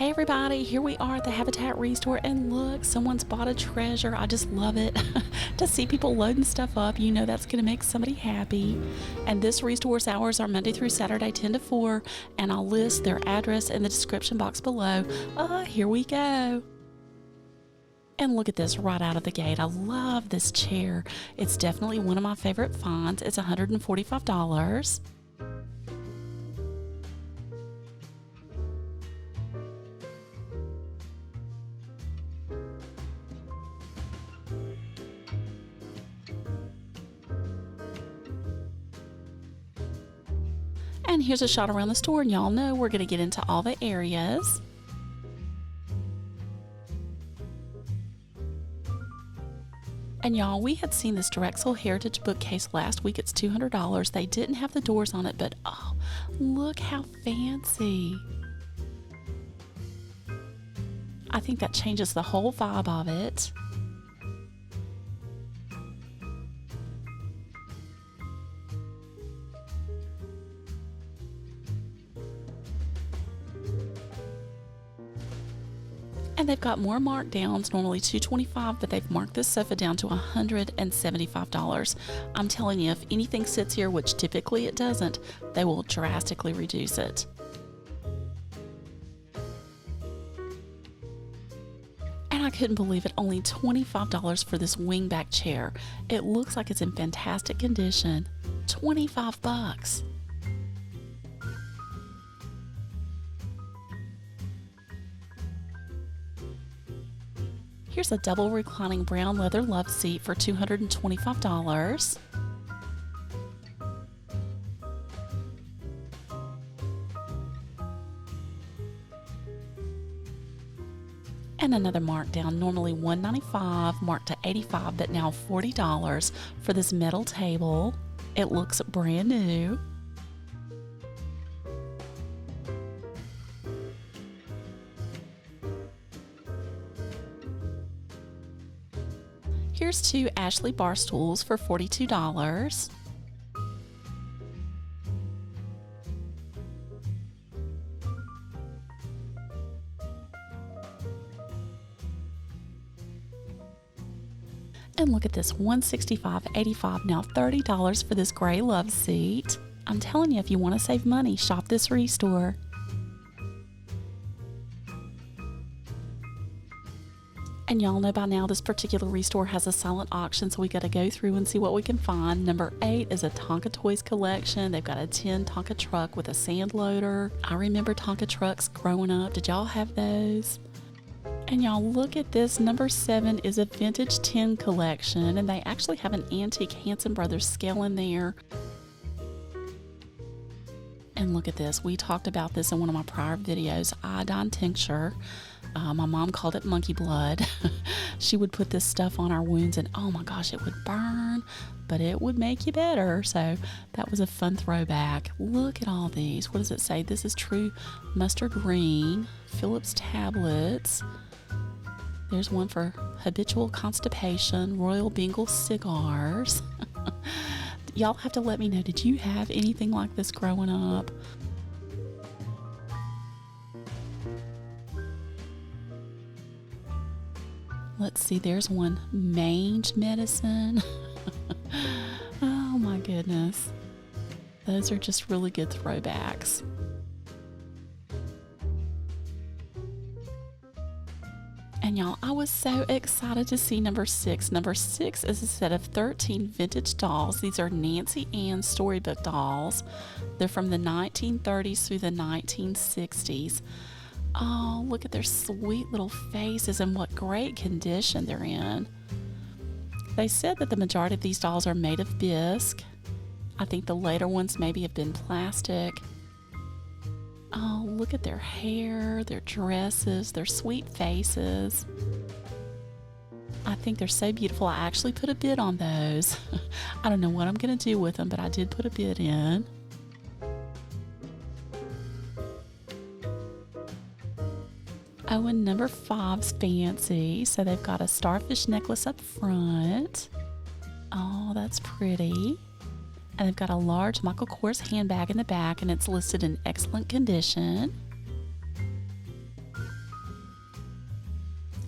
Hey everybody, here we are at the Habitat ReStore, and look, someone's bought a treasure. I just love it. To see people loading stuff up, you know that's going to make somebody happy. And this ReStore's hours are Monday through Saturday 10 to 4, and I'll list their address in the description box below. Here we go. And look at this right out of the gate. I love this chair. It's definitely one of my favorite finds. It's $145. And here's a shot around the store, and y'all know we're going to get into all the areas. And y'all, we had seen this Drexel Heritage bookcase last week. It's $200. They didn't have the doors on it, but oh, look how fancy. I think that changes the whole vibe of it. And they've got more markdowns, normally $225, but they've marked this sofa down to $175. I'm telling you, if anything sits here, which typically it doesn't, they will drastically reduce it. And I couldn't believe it, only $25 for this wingback chair. It looks like it's in fantastic condition. 25 bucks. Here's a double reclining brown leather love seat for $225. And another markdown, normally $195, marked to $85, but now $40 for this metal table. It looks brand new. Here's two Ashley bar stools for $42. And look at this, $165.85, now $30 for this gray love seat. I'm telling you, if you want to save money, shop this ReStore. And y'all know by now this particular ReStore has a silent auction, so we got to go through and see what we can find. Number 8 is a Tonka Toys collection. They've got a tin Tonka truck with a sand loader. I remember Tonka trucks growing up. Did y'all have those? And y'all look at this. Number 7 is a vintage tin collection, and they actually have an antique Hanson Brothers scale in there. And look at this. We talked about this in one of my prior videos, iodine tincture. My mom called it monkey blood. She would put this stuff on our wounds, and oh my gosh, it would burn, but it would make you better. So that was a fun throwback. Look at all these. What does it say? This is true mustard green, Phillips tablets. There's one for habitual constipation, Royal Bengal cigars. Y'all have to let me know, did you have anything like this growing up? Let's see, there's one, mange medicine. Oh my goodness. Those are just really good throwbacks. And y'all, I was so excited to see number 6. Number 6 is a set of 13 vintage dolls. These are Nancy Ann's storybook dolls. They're from the 1930s through the 1960s. Oh, look at their sweet little faces and what great condition they're in. They said that the majority of these dolls are made of bisque. I think the later ones maybe have been plastic. Oh, look at their hair, their dresses, their sweet faces. I think they're so beautiful. I actually put a bid on those. I don't know what I'm going to do with them, but I did put a bid in. Oh, and number 5's fancy. So they've got a starfish necklace up front. Oh, that's pretty. And they've got a large Michael Kors handbag in the back, and it's listed in excellent condition.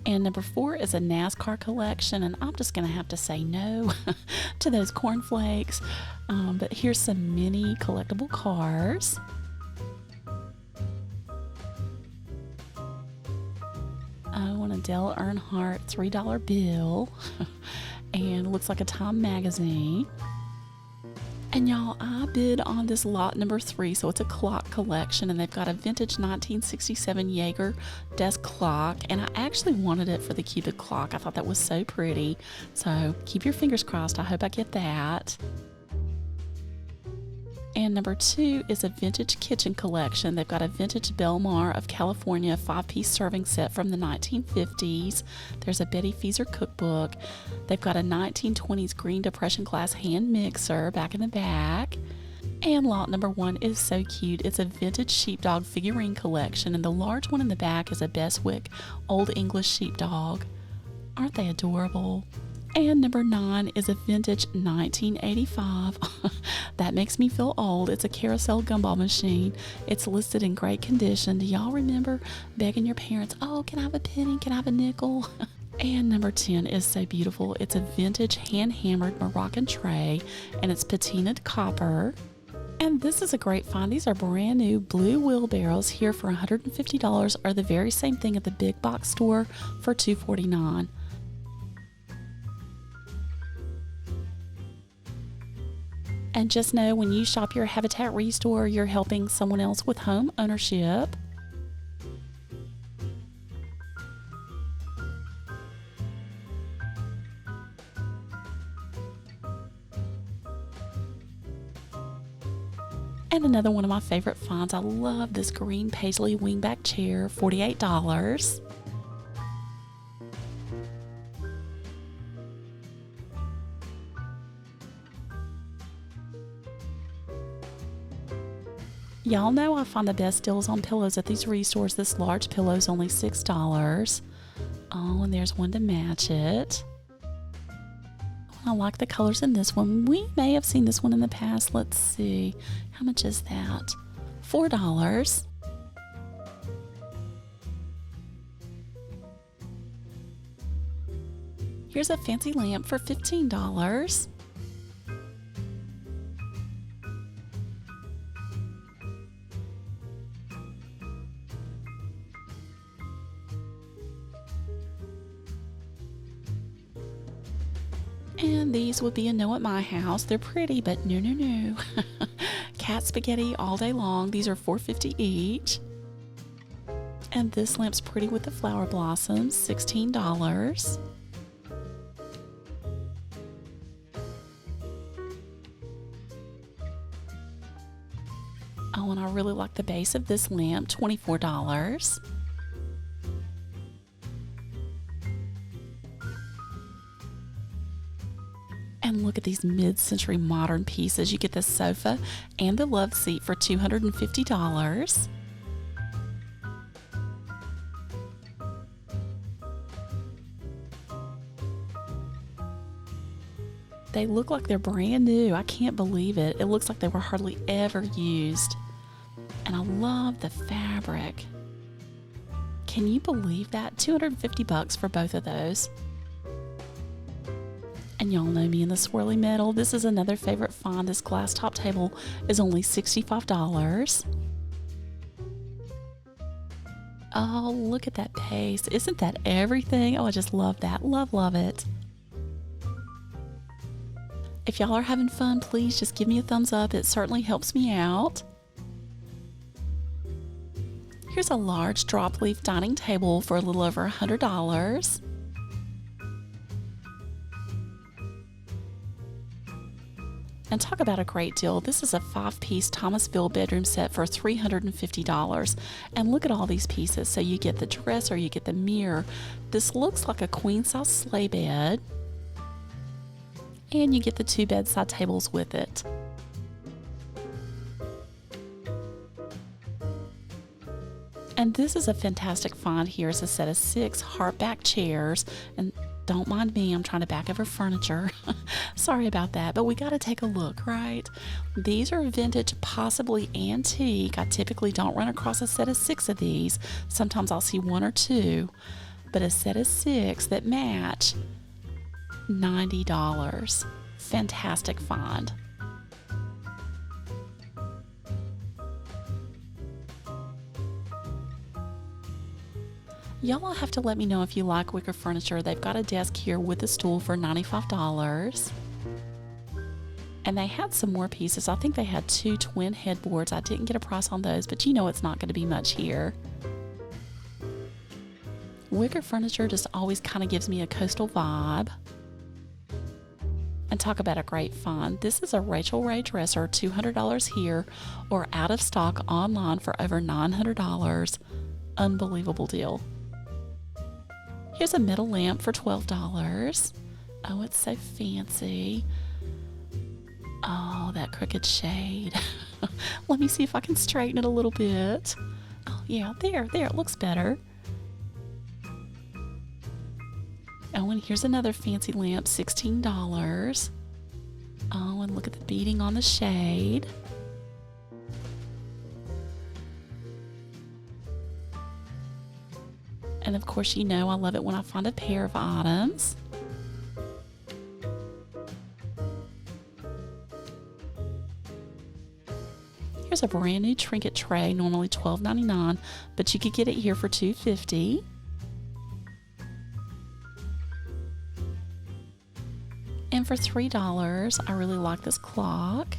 And number 4 is a NASCAR collection, and I'm just going to have to say no to those cornflakes. But here's some mini collectible cars. Oh, and a Dale Earnhardt $3 bill. And it looks like a Time magazine. And y'all, I bid on this lot number 3, so it's a clock collection, and they've got a vintage 1967 Jaeger desk clock, and I actually wanted it for the cubic clock. I thought that was so pretty, so keep your fingers crossed. I hope I get that. And number 2 is a vintage kitchen collection. They've got a vintage Belmar of California 5-piece serving set from the 1950s. There's a Betty Feezer cookbook. They've got a 1920s Green Depression glass hand mixer back in the back. And lot number 1 is so cute. It's a vintage sheepdog figurine collection, and the large one in the back is a Beswick Old English sheepdog. Aren't they adorable? And number 9 is a vintage 1985. That makes me feel old. It's a carousel gumball machine. It's listed in great condition. Do y'all remember begging your parents, oh, can I have a penny? Can I have a nickel? And number 10 is so beautiful. It's a vintage hand-hammered Moroccan tray, and it's patinaed copper. And this is a great find. These are brand new blue wheelbarrows here for $150, or the very same thing at the big box store for $249. And just know, when you shop your Habitat ReStore, you're helping someone else with home ownership. And another one of my favorite finds. I love this green paisley wingback chair, $48. Y'all know I find the best deals on pillows at these ReStores. This large pillow is only $6. Oh, and there's one to match it. I like the colors in this one. We may have seen this one in the past. Let's see. How much is that? $4. Here's a fancy lamp for $15. And these would be a no at my house. They're pretty, but no. Cat spaghetti all day long. These are $4.50 each. And this lamp's pretty with the flower blossoms, $16. Oh, and I really like the base of this lamp, $24. And look at these mid-century modern pieces. You get the sofa and the love seat for $250. They look like they're brand new. I can't believe it. It looks like they were hardly ever used. And I love the fabric. Can you believe that? $250 for both of those. And y'all know me in the swirly metal. This is another favorite find. This glass top table is only $65. Oh, look at that paste. Isn't that everything? Oh, I just love that. Love it. If y'all are having fun, please just give me a thumbs up. It certainly helps me out. Here's a large drop leaf dining table for a little over $100. And talk about a great deal. This is a 5-piece Thomasville bedroom set for $350. And look at all these pieces. So you get the dresser, you get the mirror. This looks like a queen-size sleigh bed. And you get the 2 bedside tables with it. And this is a fantastic find here. It's a set of 6 hardback chairs. And don't mind me, I'm trying to back over furniture. Sorry about that, but we got to take a look, right? These are vintage, possibly antique. I typically don't run across a set of 6 of these. Sometimes I'll see 1 or 2. but a set of 6 that match, $90. Fantastic find. Y'all will have to let me know if you like wicker furniture. They've got a desk here with a stool for $95. And they had some more pieces. I think they had 2 twin headboards. I didn't get a price on those, but you know it's not going to be much here. Wicker furniture just always kind of gives me a coastal vibe. And talk about a great find. This is a Rachel Ray dresser, $200 here, or out of stock online for over $900. Unbelievable deal. Here's a metal lamp for $12. Oh, it's so fancy. Oh, that crooked shade. Let me see if I can straighten it a little bit. Oh, yeah, there, it looks better. Oh, and here's another fancy lamp, $16. Oh, and look at the beading on the shade. And of course, you know I love it when I find a pair of items. Here's a brand new trinket tray, normally $12.99, but you could get it here for $2.50. And for $3, I really like this clock.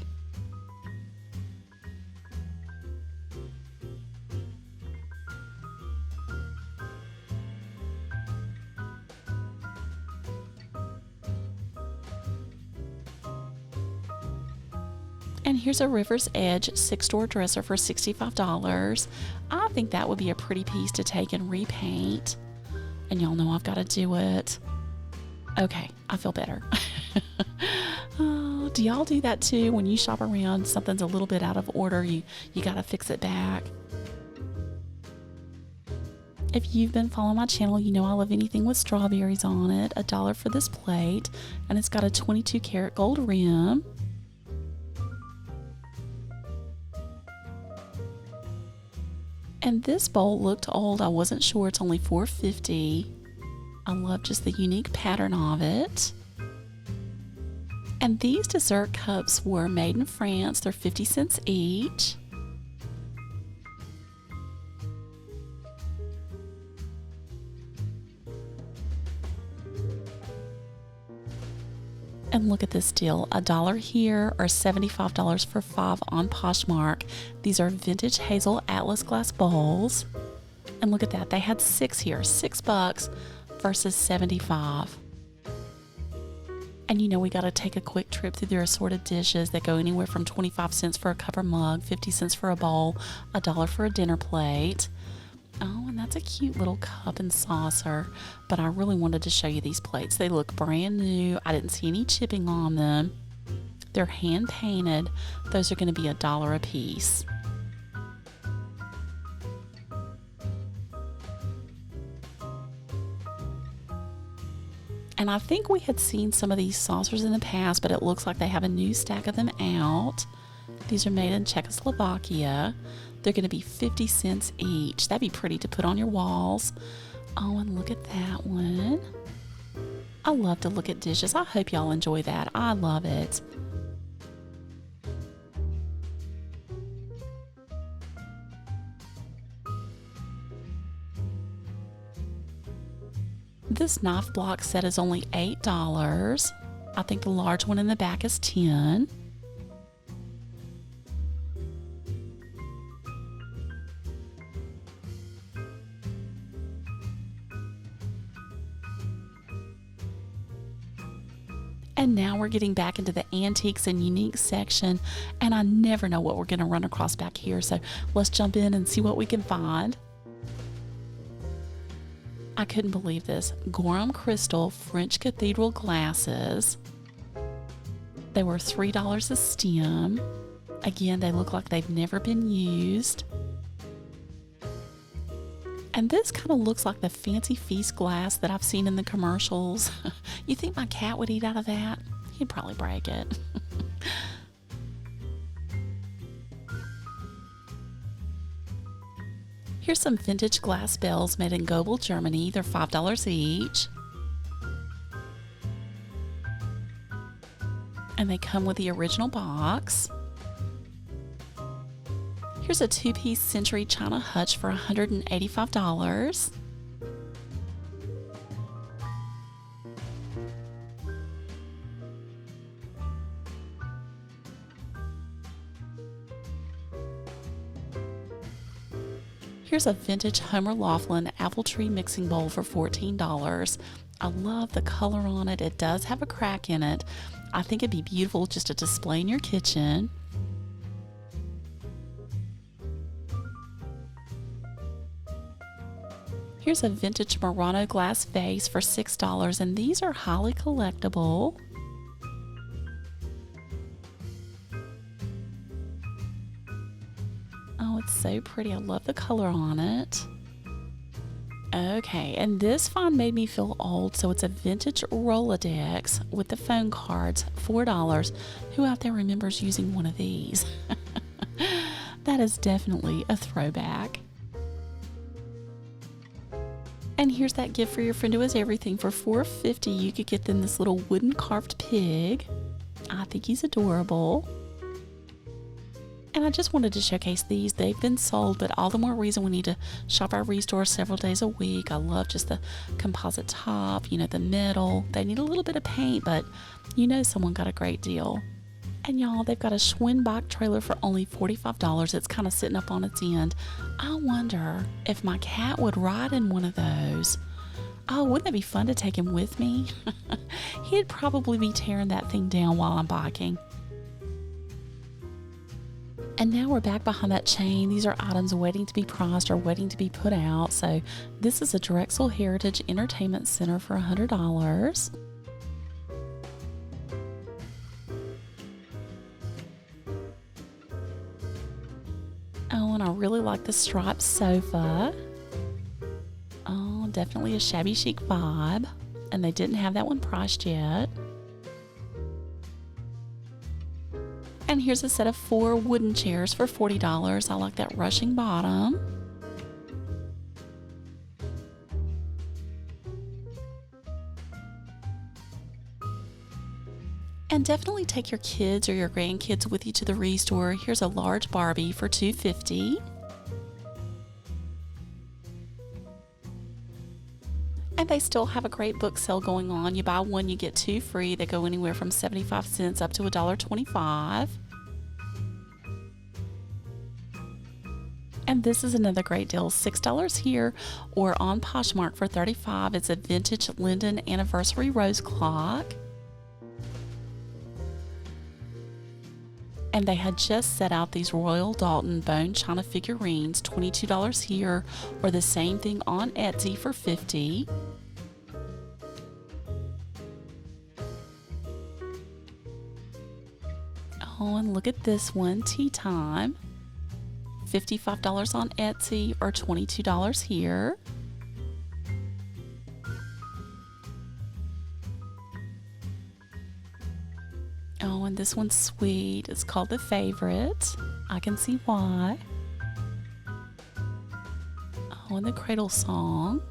And here's a River's Edge 6-door dresser for $65. I think that would be a pretty piece to take and repaint. And y'all know I've got to do it. Okay, I feel better. Oh, do y'all do that too? When you shop around, something's a little bit out of order, you got to fix it back. If you've been following my channel, you know I love anything with strawberries on it. $1 for this plate, and it's got a 22 karat gold rim. And this bowl looked old. I wasn't sure. It's only $4.50. I love just the unique pattern of it. And these dessert cups were made in France. They're 50 cents each. And look at this deal, $1 here or $75 for 5 on Poshmark. These are vintage hazel Atlas glass bowls. And look at that, they had 6 here, $6 versus $75. And you know we got to take a quick trip through their assorted dishes that go anywhere from 25 cents for a cup or mug, 50 cents for a bowl, $1 for a dinner plate. Oh, and that's a cute little cup and saucer, but I really wanted to show you these plates. They look brand new. I didn't see any chipping on them. They're hand painted. Those are going to be $1 a piece. And I think we had seen some of these saucers in the past, but it looks like they have a new stack of them out. These are made in Czechoslovakia. They're going to be 50 cents each. That'd be pretty to put on your walls. Oh, and look at that one. I love to look at dishes. I hope y'all enjoy that. I love it. This knife block set is only $8. I think the large one in the back is $10. And now we're getting back into the antiques and unique section, and I never know what we're going to run across back here, so let's jump in and see what we can find. I couldn't believe this. Gorham Crystal French Cathedral glasses. They were $3 a stem. Again, they look like they've never been used. And this kind of looks like the fancy feast glass that I've seen in the commercials. You think my cat would eat out of that? He'd probably break it. Here's some vintage glass bells made in Gobel, Germany. They're $5 each. And they come with the original box. Here's a two-piece Century China hutch for $185. Here's a vintage Homer Laughlin apple tree mixing bowl for $14. I love the color on it. It does have a crack in it. I think it'd be beautiful just to display in your kitchen. Here's a vintage Murano glass vase for $6, and these are highly collectible. Oh, it's so pretty. I love the color on it. Okay, and this find made me feel old, so it's a vintage Rolodex with the phone cards, $4. Who out there remembers using one of these? That is definitely a throwback. And here's that gift for your friend who has everything. For $4.50, you could get them this little wooden carved pig. I think he's adorable. And I just wanted to showcase these. They've been sold, but all the more reason we need to shop our ReStore several days a week. I love just the composite top, you know, the metal. They need a little bit of paint, but you know someone got a great deal. And y'all, they've got a Schwinn trailer for only $45. It's kind of sitting up on its end. I wonder if my cat would ride in one of those. Oh, wouldn't that be fun to take him with me? He'd probably be tearing that thing down while I'm biking. And now we're back behind that chain. These are items waiting to be priced or waiting to be put out. So this is a Drexel Heritage Entertainment Center for $100. Oh, and I really like the striped sofa. Oh, definitely a shabby chic vibe. And they didn't have that one priced yet. And here's a set of 4 wooden chairs for $40. I like that rushing bottom. And definitely take your kids or your grandkids with you to the ReStore. Here's a large Barbie for $2.50. And they still have a great book sale going on. You buy one, you get 2 free. They go anywhere from 75 cents up to $1.25. And this is another great deal, $6 here or on Poshmark for $35. It's a vintage Linden anniversary rose clock. And they had just set out these Royal Dalton bone china figurines, $22 here, or the same thing on Etsy for $50. Oh, and look at this one, Tea Time. $55 on Etsy or $22 here. Oh, and this one's sweet. It's called The Favorite. I can see why. Oh, and the Cradle Song.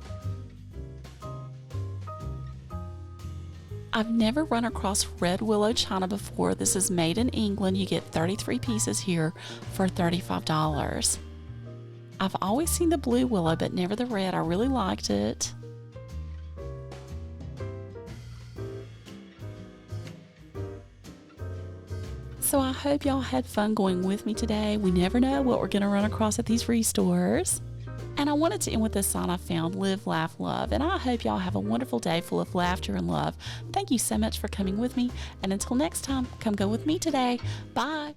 I've never run across red willow china before. This is made in England. You get 33 pieces here for $35. I've always seen the blue willow, but never the red. I really liked it. So I hope y'all had fun going with me today. We never know what we're going to run across at these ReStores. And I wanted to end with this sign I found, Live, Laugh, Love. And I hope y'all have a wonderful day full of laughter and love. Thank you so much for coming with me. And until next time, come go with me today. Bye.